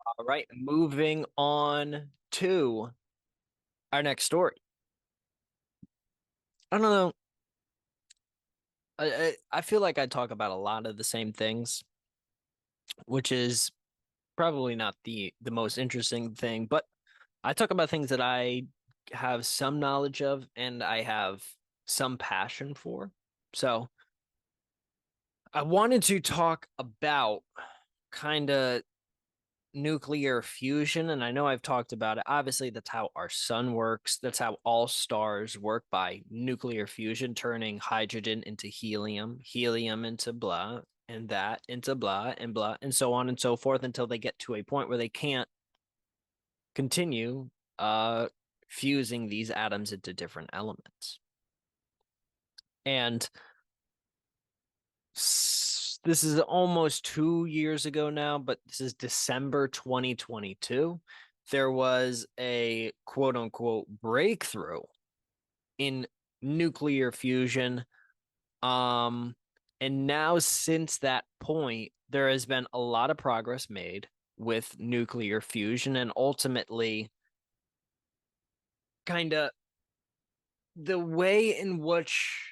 All right, moving on to our next story. I don't know. I feel like I talk about a lot of the same things, which is probably not the most interesting thing, but I talk about things that I have some knowledge of and I have some passion for. So I wanted to talk about kind of nuclear fusion, and I know I've talked about it. Obviously, that's how our sun works. That's how all stars work by nuclear fusion, turning hydrogen into helium, helium into blah, and that into blah, and so on and so forth until they get to a point where they can't continue uh fusing these atoms into different elements. And this is almost 2 years ago now, but this is December 2022. There was a quote unquote breakthrough in nuclear fusion. Um, and now since that point, there has been a lot of progress made with nuclear fusion and ultimately kind of the way in which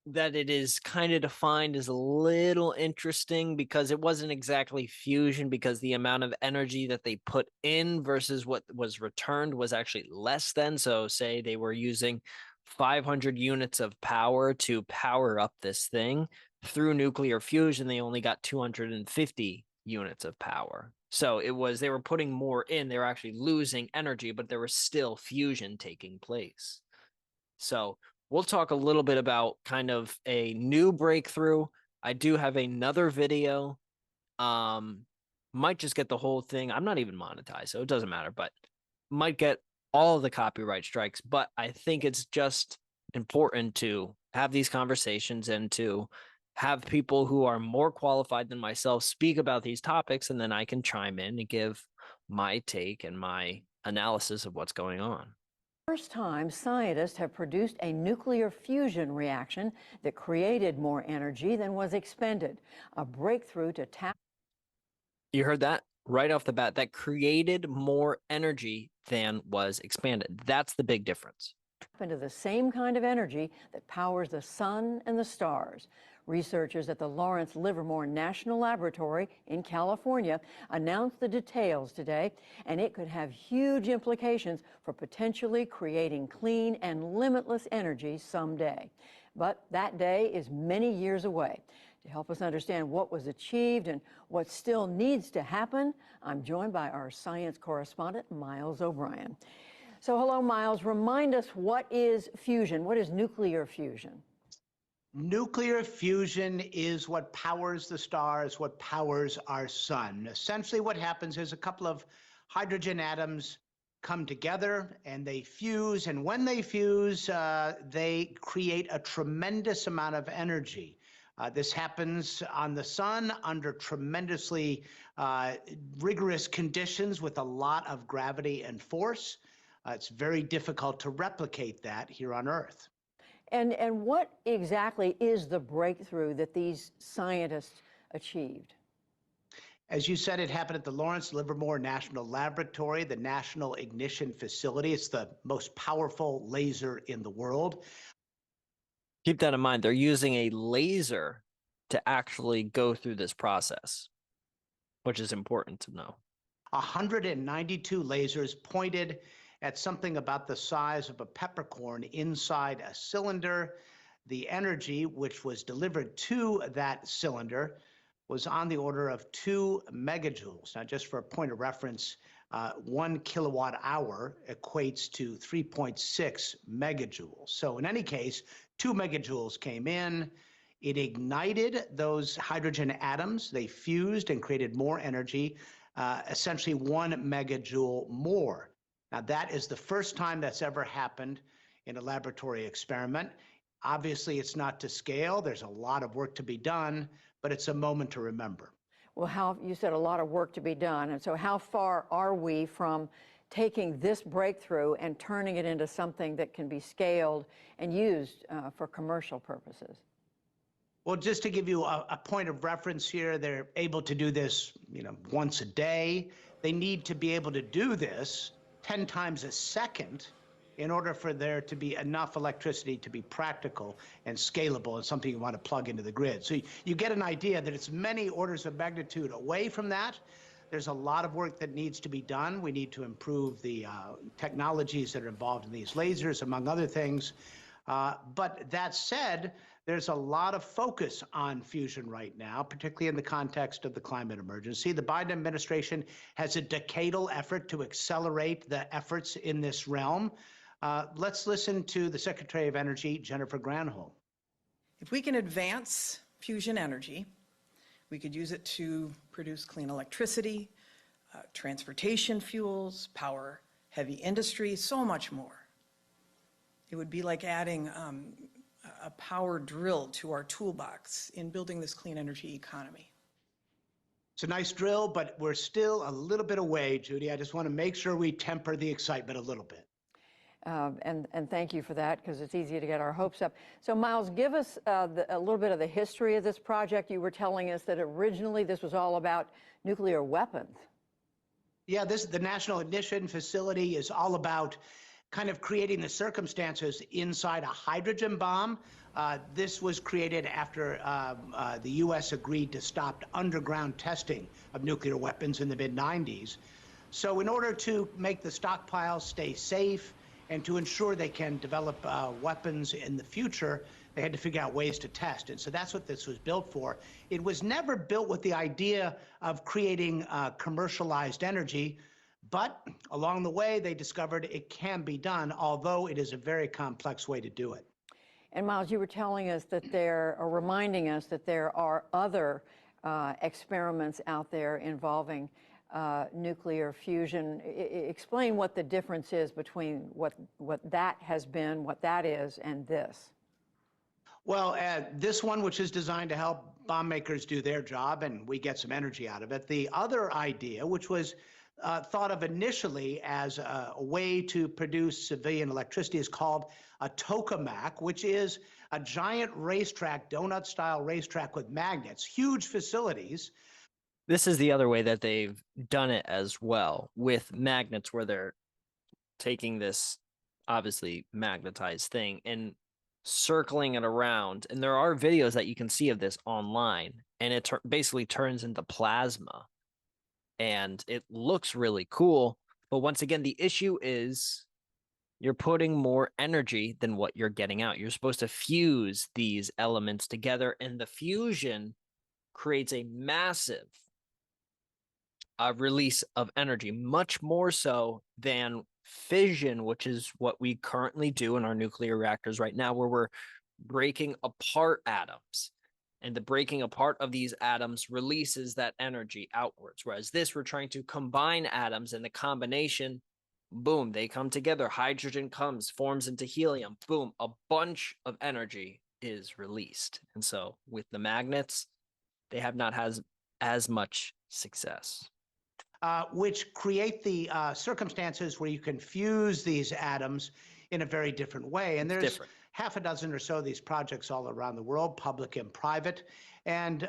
that it is kind of defined is a little interesting because it wasn't exactly fusion because the amount of energy that they put in versus what was returned was actually less than. So say they were using 500 units of power to power up this thing through nuclear fusion, they only got 250 units of power. So they were putting more in, they were actually losing energy, but there was still fusion taking place. So we'll talk a little bit about kind of a new breakthrough. I do have another video. Um, might just get the whole thing. I'm not even monetized, so it doesn't matter, but might get all of the copyright strikes. But I think it's just important to have these conversations and to have people who are more qualified than myself speak about these topics, and then I can chime in and give my take and my analysis of what's going on. First time scientists have produced a nuclear fusion reaction that created more energy than was expended, a breakthrough to tap You heard that right off the bat. That created more energy than was expanded. That's the big difference. into the same kind of energy that powers the sun and the stars. Researchers at the Lawrence Livermore National Laboratory in California announced the details today, and it could have huge implications for potentially creating clean and limitless energy someday. But that day is many years away. To help us understand what was achieved and what still needs to happen, I'm joined by our science correspondent, Miles O'Brien. So hello, Miles. Remind us, what is fusion? What is nuclear fusion? Nuclear fusion is what powers the stars, what powers our sun. Essentially, what happens is a couple of hydrogen atoms come together and they fuse. And when they fuse, they create a tremendous amount of energy. This happens on the sun under tremendously rigorous conditions with a lot of gravity and force. It's very difficult to replicate that here on Earth. And what exactly is the breakthrough that these scientists achieved? As you said, it happened at the Lawrence Livermore National Laboratory, the National Ignition Facility. It's the most powerful laser in the world. Keep that in mind. They're using a laser to actually go through this process, which is important to know. 192 lasers pointed at something about the size of a peppercorn inside a cylinder. The energy which was delivered to that cylinder was on the order of 2 megajoules. Now, just for a point of reference, 1 kilowatt hour equates to 3.6 megajoules. So in any case, 2 megajoules came in. It ignited those hydrogen atoms. They fused and created more energy, essentially 1 megajoule more. Now, that is the first time that's ever happened in a laboratory experiment. Obviously, it's not to scale. There's a lot of work to be done, but it's a moment to remember. Well, you said a lot of work to be done. And so how far are we from taking this breakthrough and turning it into something that can be scaled and used for commercial purposes? Well, just to give you a point of reference here, they're able to do this, once a day. They need to be able to do this 10 times a second in order for there to be enough electricity to be practical and scalable and something you want to plug into the grid. So you get an idea that it's many orders of magnitude away from that. There's a lot of work that needs to be done. We need to improve the technologies that are involved in these lasers, among other things. But that said, there's a lot of focus on fusion right now, particularly in the context of the climate emergency. The Biden administration has a decadal effort to accelerate the efforts in this realm. Let's listen to the Secretary of Energy, Jennifer Granholm. If we can advance fusion energy, we could use it to produce clean electricity, transportation fuels, power heavy industry, so much more. It would be like adding a power drill to our toolbox in building this clean energy economy. It's a nice drill, but we're still a little bit away, Judy. I just want to make sure we temper the excitement a little bit. And thank you for that, because it's easy to get our hopes up. So, Miles, give us a little bit of the history of this project. You were telling us that originally this was all about nuclear weapons. Yeah, the National Ignition Facility is all about kind of creating the circumstances inside a hydrogen bomb. This was created after the U.S. agreed to stop underground testing of nuclear weapons in the mid-90s. So in order to make the stockpiles stay safe and to ensure they can develop weapons in the future, they had to figure out ways to test. And so that's what this was built for. It was never built with the idea of creating commercialized energy. But along the way, they discovered it can be done, although it is a very complex way to do it. And Miles, you were telling us that reminding us that there are other experiments out there involving nuclear fusion. Explain what the difference is between what that has been, what that is, and this. Well, this one, which is designed to help bomb makers do their job, and we get some energy out of it. The other idea, which was thought of initially as a way to produce civilian electricity, is called a tokamak, which is a giant racetrack, donut-style racetrack with magnets, huge facilities. This is the other way that they've done it as well, with magnets, where they're taking this obviously magnetized thing and circling it around. And there are videos that you can see of this online, and it basically turns into plasma. And it looks really cool. But once again, the issue is you're putting more energy than what you're getting out. You're supposed to fuse these elements together, and the fusion creates a massive release of energy, much more so than fission, which is what we currently do in our nuclear reactors right now, where we're breaking apart atoms. And the breaking apart of these atoms releases that energy outwards. Whereas this, we're trying to combine atoms, and the combination, boom, they come together. Hydrogen forms into helium. Boom, a bunch of energy is released. And so with the magnets, they have not had as much success. Which create the circumstances where you can fuse these atoms in a very different way. And there's half a dozen or so of these projects all around the world, public and private, and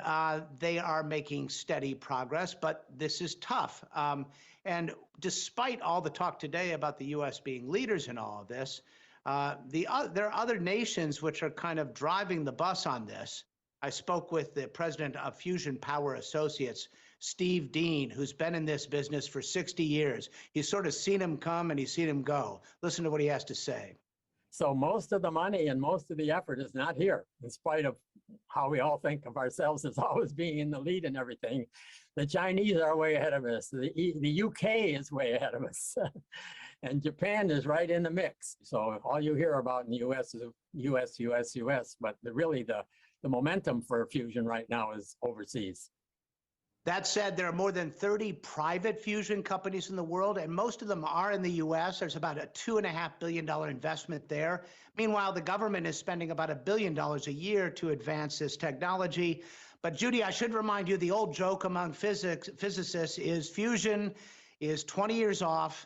they are making steady progress, but this is tough. And despite all the talk today about the U.S. being leaders in all of this, there are other nations which are kind of driving the bus on this. I spoke with the president of Fusion Power Associates, Steve Dean, who's been in this business for 60 years. He's sort of seen him come and he's seen him go. Listen to what he has to say. So most of the money and most of the effort is not here, in spite of how we all think of ourselves as always being in the lead and everything. The Chinese are way ahead of us. The UK is way ahead of us. And Japan is right in the mix. So all you hear about in the US is US, but really the momentum for fusion right now is overseas. That said, there are more than 30 private fusion companies in the world, and most of them are in the U.S. There's about a $2.5 billion investment there. Meanwhile, the government is spending about $1 billion a year to advance this technology. But Judy, I should remind you, the old joke among physicists is fusion is 20 years off,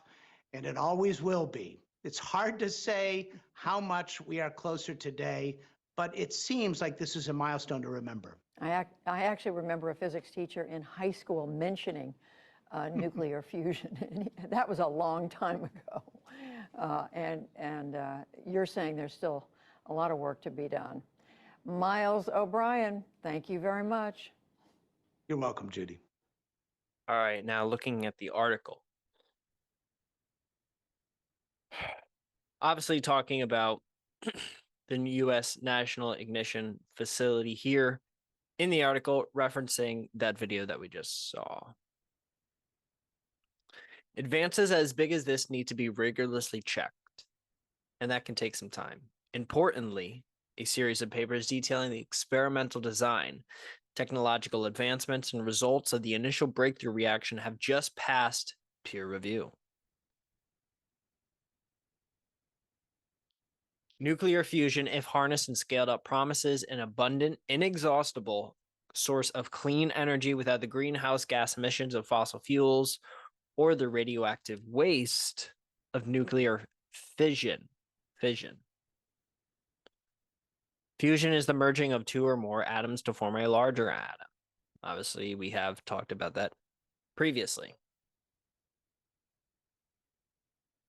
and it always will be. It's hard to say how much we are closer today, but it seems like this is a milestone to remember. I actually remember a physics teacher in high school mentioning nuclear fusion. And that was a long time ago. You're saying there's still a lot of work to be done. Miles O'Brien, thank you very much. You're welcome, Judy. All right, now looking at the article. Obviously talking about the U.S. National Ignition Facility here in the article, referencing that video that we just saw. Advances as big as this need to be rigorously checked, and that can take some time. Importantly, a series of papers detailing the experimental design, technological advancements, and results of the initial breakthrough reaction have just passed peer review. Nuclear fusion, if harnessed and scaled up, promises an abundant, inexhaustible source of clean energy without the greenhouse gas emissions of fossil fuels or the radioactive waste of nuclear fission. Fusion is the merging of two or more atoms to form a larger atom. Obviously, we have talked about that previously.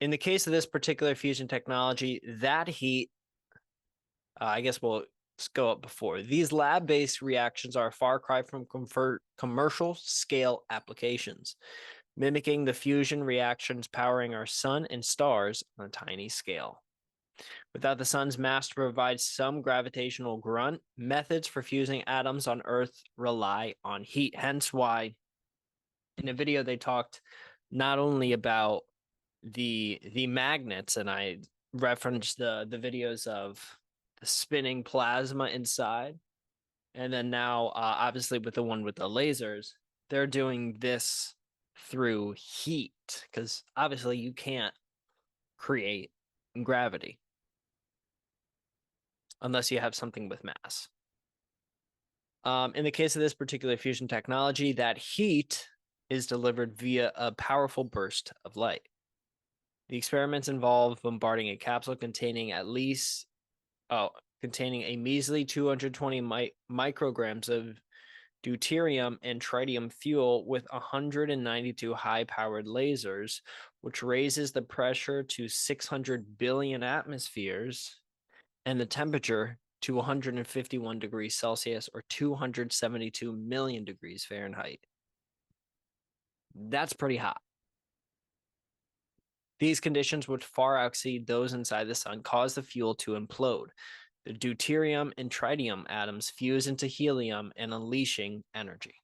In the case of this particular fusion technology, that heat, I guess we'll go up before. These lab-based reactions are a far cry from commercial scale applications, mimicking the fusion reactions powering our sun and stars on a tiny scale. Without the sun's mass to provide some gravitational grunt, methods for fusing atoms on Earth rely on heat. Hence why in a video they talked not only about the magnets, and I referenced the videos of the spinning plasma inside, and then now obviously with the one with the lasers, they're doing this through heat, because obviously you can't create gravity unless you have something with mass. In the case of this particular fusion technology, that heat is delivered via a powerful burst of light. The experiments involve bombarding a capsule containing containing a measly 220 micrograms of deuterium and tritium fuel with 192 high-powered lasers, which raises the pressure to 600 billion atmospheres and the temperature to 151 degrees Celsius or 272 million degrees Fahrenheit. That's pretty hot. These conditions, which far exceed those inside the sun, cause the fuel to implode. The deuterium and tritium atoms fuse into helium and unleashing energy.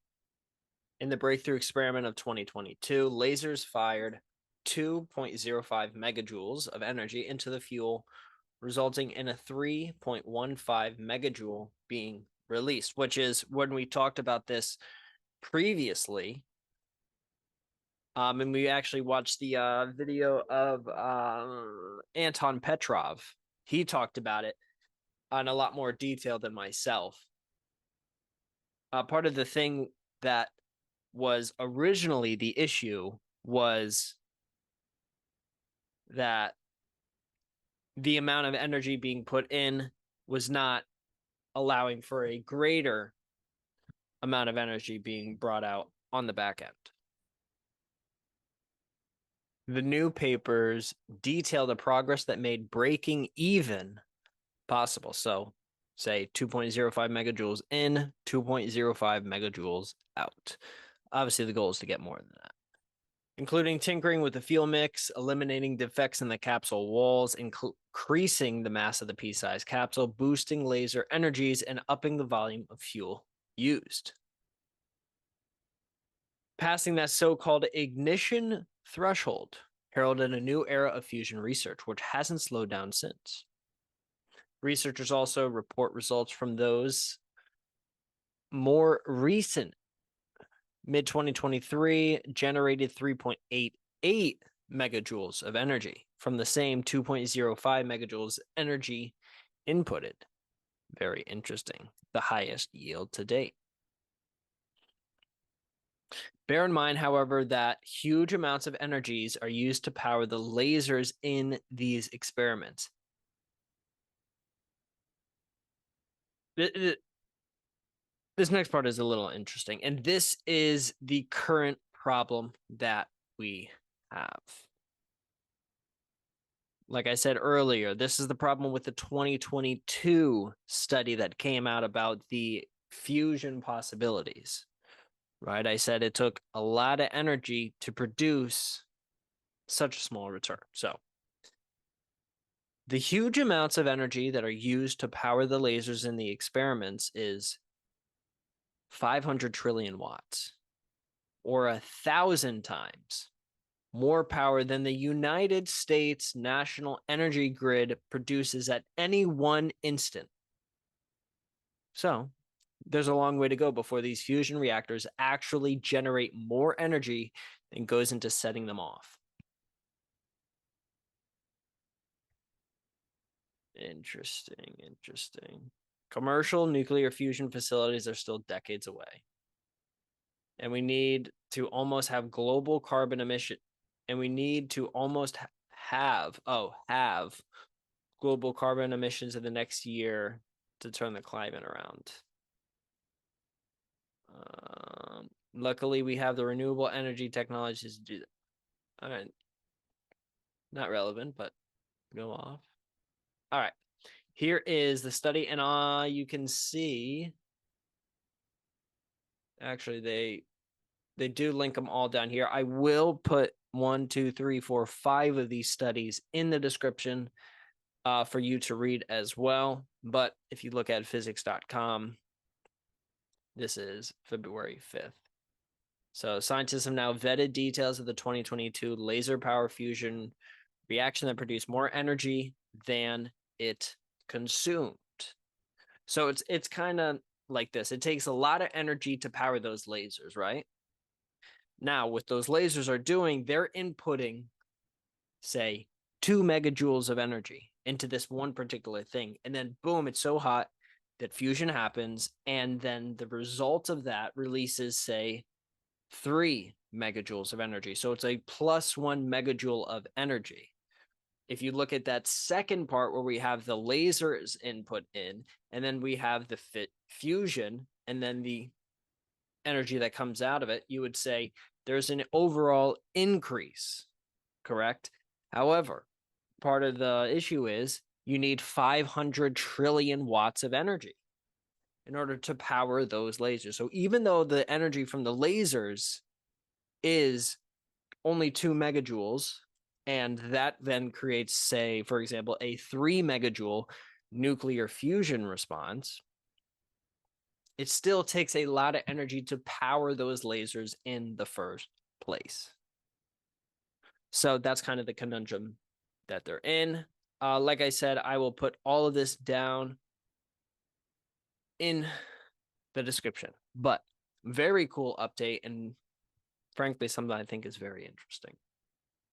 In the breakthrough experiment of 2022, lasers fired 2.05 megajoules of energy into the fuel, resulting in a 3.15 megajoule being released, which is when we talked about this previously. And we actually watched the video of Anton Petrov. He talked about it in a lot more detail than myself. Part of the thing that was originally the issue was that the amount of energy being put in was not allowing for a greater amount of energy being brought out on the back end. The new papers detail the progress that made breaking even possible. So, say 2.05 megajoules in, 2.05 megajoules out. Obviously, the goal is to get more than that, including tinkering with the fuel mix, eliminating defects in the capsule walls, increasing the mass of the pea-sized capsule, boosting laser energies, and upping the volume of fuel used. Passing that so-called ignition threshold heralded a new era of fusion research, which hasn't slowed down since. Researchers also report results from those more recent mid-2023 generated 3.88 megajoules of energy from the same 2.05 megajoules energy inputted. Very interesting. The highest yield to date. Bear in mind, however, that huge amounts of energies are used to power the lasers in these experiments. This next part is a little interesting, and this is the current problem that we have. Like I said earlier, this is the problem with the 2022 study that came out about the fusion possibilities, right? I said it took a lot of energy to produce such a small return. So the huge amounts of energy that are used to power the lasers in the experiments is 500 trillion watts, or 1,000 times more power than the United States national energy grid produces at any one instant. So there's a long way to go before these fusion reactors actually generate more energy than goes into setting them off. Interesting. Commercial nuclear fusion facilities are still decades away. And we need to almost have global carbon emission, and we need to almost have global carbon emissions in the next year to turn the climate around. Luckily, we have the renewable energy technologies to do that. All right. Not relevant, but go off. All right. Here is the study, and you can see. Actually, they do link them all down here. I will put 1, 2, 3, 4, 5 of these studies in the description for you to read as well. But if you look at physics.com, this is February 5th. So scientists have now vetted details of the 2022 laser power fusion reaction that produced more energy than it consumed. So it's kind of like this. It takes a lot of energy to power those lasers, right? Now, what those lasers are doing, they're inputting, say, 2 megajoules of energy into this one particular thing. And then boom, it's so hot that fusion happens. And then the result of that releases, say, 3 megajoules of energy. So it's a plus 1 megajoule of energy. If you look at that second part where we have the lasers input in, and then we have the fusion, and then the energy that comes out of it, you would say there's an overall increase, correct? However, part of the issue is you need 500 trillion watts of energy in order to power those lasers. So even though the energy from the lasers is only 2 megajoules, and that then creates, say, for example, a 3 megajoule nuclear fusion response, it still takes a lot of energy to power those lasers in the first place. So that's kind of the conundrum that they're in. Like I said, I will put all of this down in the description, but very cool update, and frankly, something I think is very interesting.